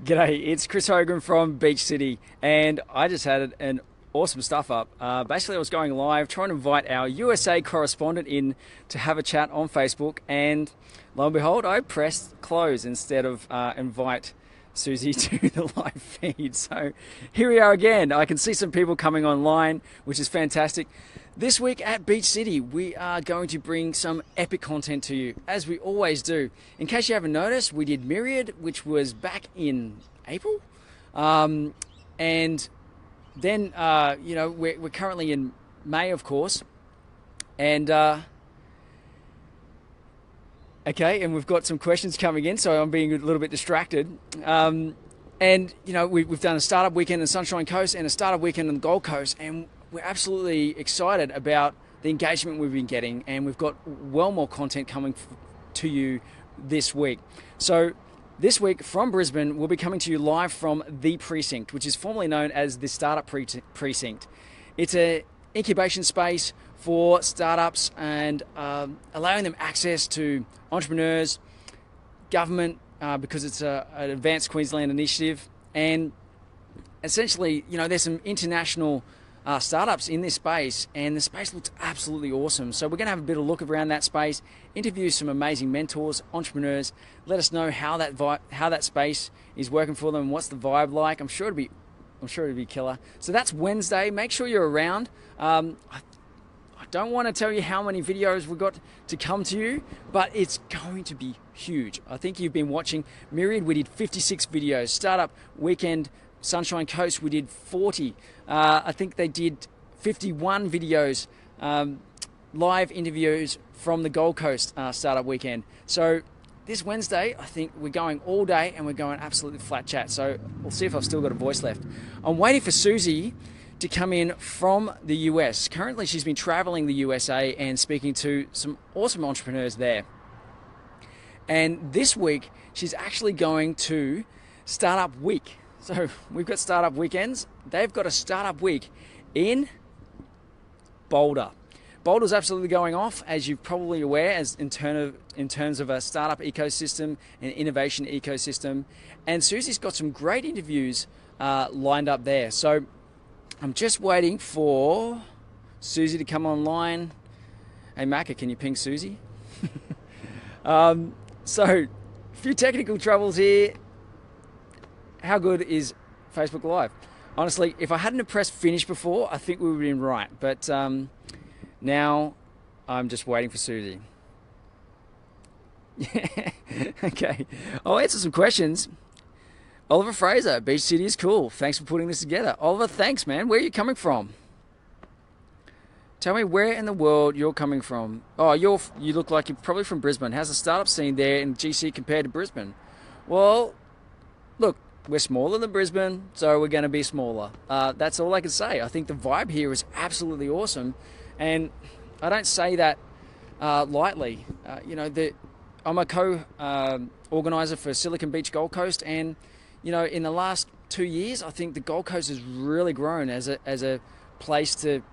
G'day, it's Chris Hogan from Beach City, and I just had an awesome stuff up. Basically, I was going live trying to invite our USA correspondent in to have a chat on Facebook, and lo and behold, I pressed close instead of invite Susie to the live feed. So here we are again. I can see some people coming online, which is fantastic. This week at Beach City, we are going to bring some epic content to you, as we always do. In case you haven't noticed, we did Myriad, which was back in April. And then, we're currently in May, of course. And, and we've got some questions coming in, so I'm being a little bit distracted. We've done a startup weekend in Sunshine Coast and a startup weekend on the Gold Coast, and we're absolutely excited about the engagement we've been getting, and we've got well more content coming to you this week. So this week from Brisbane, we'll be coming to you live from The Precinct, which is formerly known as the Startup Precinct. It's an incubation space for startups and allowing them access to entrepreneurs, government, because it's an advanced Queensland initiative, and essentially, there's some international startups in this space, and the space looks absolutely awesome. So we're going to have a bit of a look around that space, interview some amazing mentors, entrepreneurs, let us know how that space is working for them, what's the vibe like. I'm sure it'll be killer. So that's Wednesday. Make sure you're around. I don't want to tell you how many videos we've got to come to you, but it's going to be huge. I think you've been watching Myriad. We did 56 videos. Startup Weekend, Sunshine Coast, we did 40. I think they did 51 videos, live interviews from the Gold Coast Startup Weekend. So this Wednesday, I think we're going all day and we're going absolutely flat chat. So we'll see if I've still got a voice left. I'm waiting for Susie to come in from the US. Currently, she's been traveling the USA and speaking to some awesome entrepreneurs there. And this week, she's actually going to Startup Week. So we've got startup weekends. They've got a startup week in Boulder. Boulder's absolutely going off, as you're probably aware, as in terms of a startup ecosystem and innovation ecosystem. And Susie's got some great interviews lined up there. So I'm just waiting for Susie to come online. Hey, Macca, can you ping Susie? So a few technical troubles here. How good is Facebook Live? Honestly, if I hadn't have pressed finish before, I think we would have been right. But now I'm just waiting for Susie. Okay. I'll answer some questions. Oliver Fraser, Beach City is cool. Thanks for putting this together. Oliver, thanks, man. Where are you coming from? Tell me where in the world you're coming from. Oh, you look like you're probably from Brisbane. How's the startup scene there in GC compared to Brisbane? Well, look, we're smaller than Brisbane, so we're going to be smaller. That's all I can say. I think the vibe here is absolutely awesome, and I don't say that lightly. I'm a co-organizer for Silicon Beach Gold Coast, and in the last 2 years, I think the Gold Coast has really grown as a place to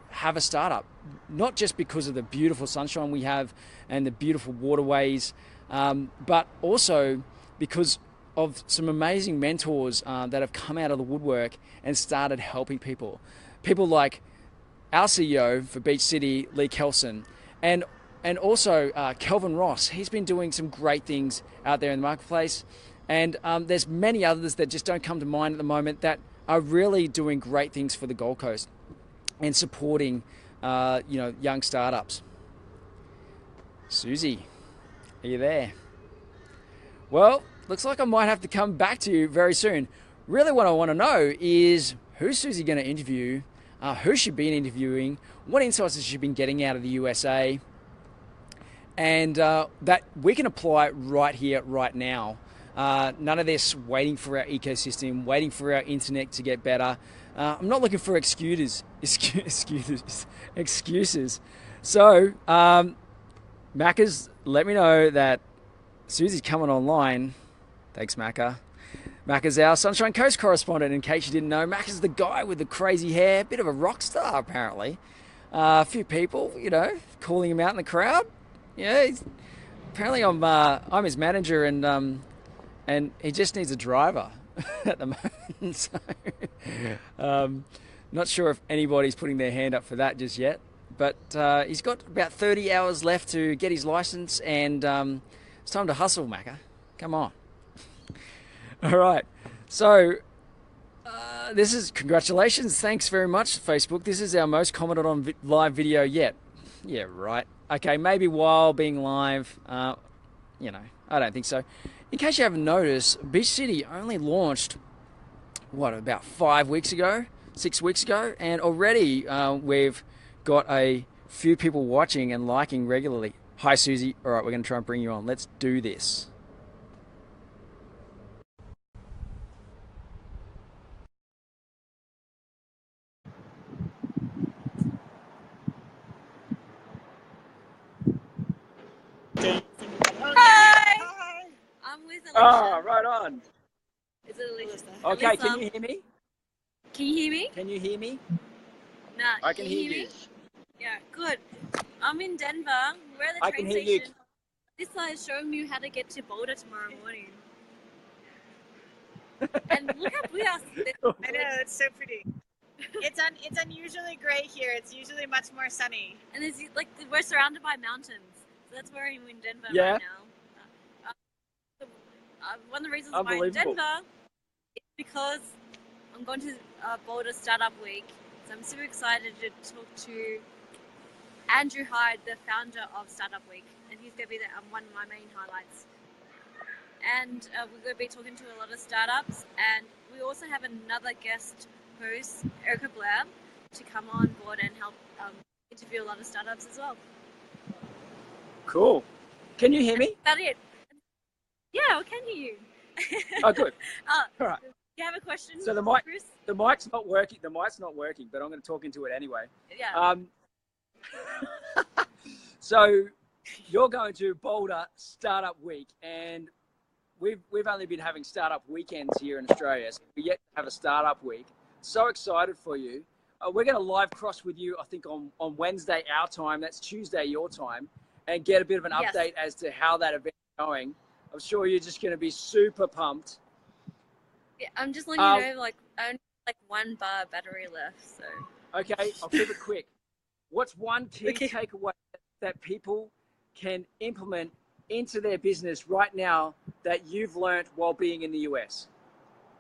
have a startup. Not just because of the beautiful sunshine we have and the beautiful waterways, but also because of some amazing mentors that have come out of the woodwork and started helping people. People like our CEO for Beach City, Lee Kelson, and also Kelvin Ross. He's been doing some great things out there in the marketplace. And there's many others that just don't come to mind at the moment that are really doing great things for the Gold Coast and supporting young startups. Susie, are you there? Well, looks like I might have to come back to you very soon. Really what I want to know is who's Susie going to interview, who's she been interviewing, what insights has she been getting out of the USA, and that we can apply right here, right now. None of this waiting for our ecosystem, waiting for our internet to get better. I'm not looking for excuses. So, Maccas, let me know that Susie's coming online. Thanks, Macca. Macca's our Sunshine Coast correspondent, in case you didn't know. Macca's the guy with the crazy hair, bit of a rock star, apparently. A few people, calling him out in the crowd. Apparently I'm his manager, and and he just needs a driver at the moment. So, um, not sure if anybody's putting their hand up for that just yet. But he's got about 30 hours left to get his license, and it's time to hustle, Macca. Come on. All right. So this is congratulations. Thanks very much, Facebook. This is our most commented on live video yet. Yeah, right. Okay, maybe while being live, you know, I don't think so. In case you haven't noticed, Beach City only launched, what, about 5 weeks ago, 6 weeks ago, and already we've got a few people watching and liking regularly. Hi, Susie. All right, we're going to try and bring you on. Let's do this. Hi. Hi. I'm with Alicia. Ah, right on. Is it Alicia? Okay, Alicia. can you hear me? Can you hear me? Can you hear me? No. I can hear you. Me? Yeah, good. I'm in Denver. We're at the I train can hear station. you. This guy is showing me how to get to Boulder tomorrow morning. And look how pretty I know, it's so pretty. It's unusually gray here. It's usually much more sunny. And there's like we're surrounded by mountains. So that's where I'm in Denver Yeah. right now. One of the reasons why I'm in Denver is because I'm going to Boulder Startup Week. So I'm super excited to talk to Andrew Hyde, the founder of Startup Week, and he's going to be one of my main highlights. And we're going to be talking to a lot of startups, and we also have another guest host, Erica Blair, to come on board and help interview a lot of startups as well. Cool. Can you hear me? That's it. Yeah, I can hear you. Oh, good. All right. Do you have a question, So Chris? the mic's not working. The mic's not working, but I'm going to talk into it anyway. Yeah. So you're going to Boulder Startup Week, and we've only been having startup weekends here in Australia. So we yet to have a startup week. So excited for you. We're going to live cross with you, I think, on Wednesday our time. That's Tuesday your time, and get a bit of an update as to how that event's going. I'm sure you're just going to be super pumped. Yeah, I'm just letting you know, like, I only have, like 1 bar battery left, so. Okay, I'll keep it quick. What's one key takeaway that people can implement into their business right now that you've learned while being in the US?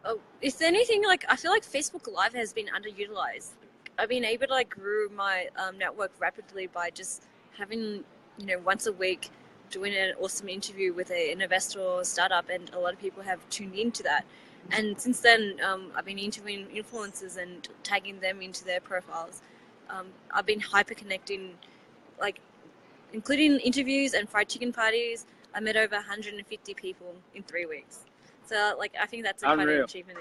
Oh, is there anything like, I feel like Facebook Live has been underutilized. I've been able to like grow my network rapidly by just having, you know, once a week doing an awesome interview with an investor or startup, and a lot of people have tuned into that. And since then, I've been interviewing influencers and tagging them into their profiles. I've been hyper connecting, like including interviews and fried chicken parties. I met over 150 people in 3 weeks. So like, I think that's a quite an achievement.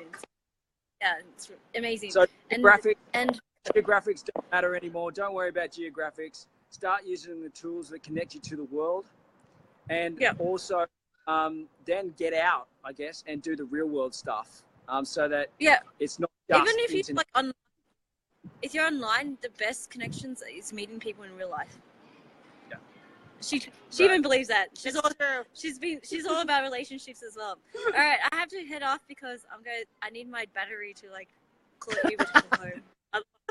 Yeah, it's amazing. So geographics don't matter anymore. Don't worry about geographics. Start using the tools that connect you to the world, and also then get out, I guess, and do the real world stuff. So that it's not just even if you like if you're online, the best connections is meeting people in real life. Yeah. She even believes that. She's all about relationships as well. All right, I have to head off because I need my battery to like call it Uber to come home.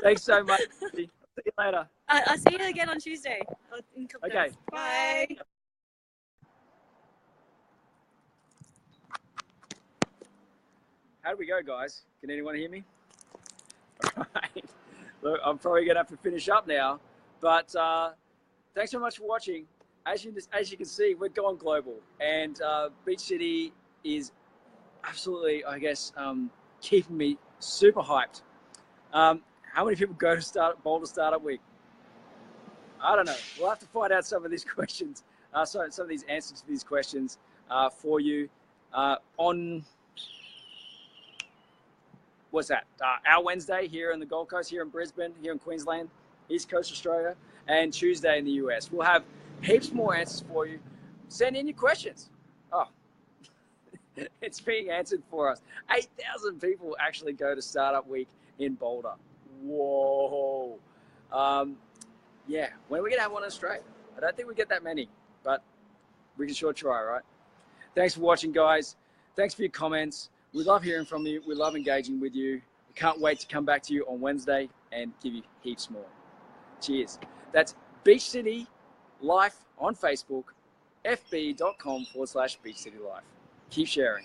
Thanks so much. See you later. I'll see you again on Tuesday. Okay. Bye. How do we go, guys? Can anyone hear me? All right. Look, I'm probably going to have to finish up now, but thanks so much for watching. As you can see, we're going global, and Beach City is absolutely, I guess, keeping me super hyped. How many people go to Boulder Startup Week? I don't know. We'll have to find out some of these questions, some of these answers to these questions for you on, what's that? Our Wednesday here in the Gold Coast, here in Brisbane, here in Queensland, East Coast Australia, and Tuesday in the US. We'll have heaps more answers for you. Send in your questions. Oh, it's being answered for us. 8,000 people actually go to Startup Week in Boulder. Whoa. Yeah, when are we going to have one in Australia? I don't think we get that many, but we can sure try, right? Thanks for watching, guys. Thanks for your comments. We love hearing from you. We love engaging with you. We can't wait to come back to you on Wednesday and give you heaps more. Cheers. That's Beach City Life on Facebook, fb.com/Beach City Life. Keep sharing.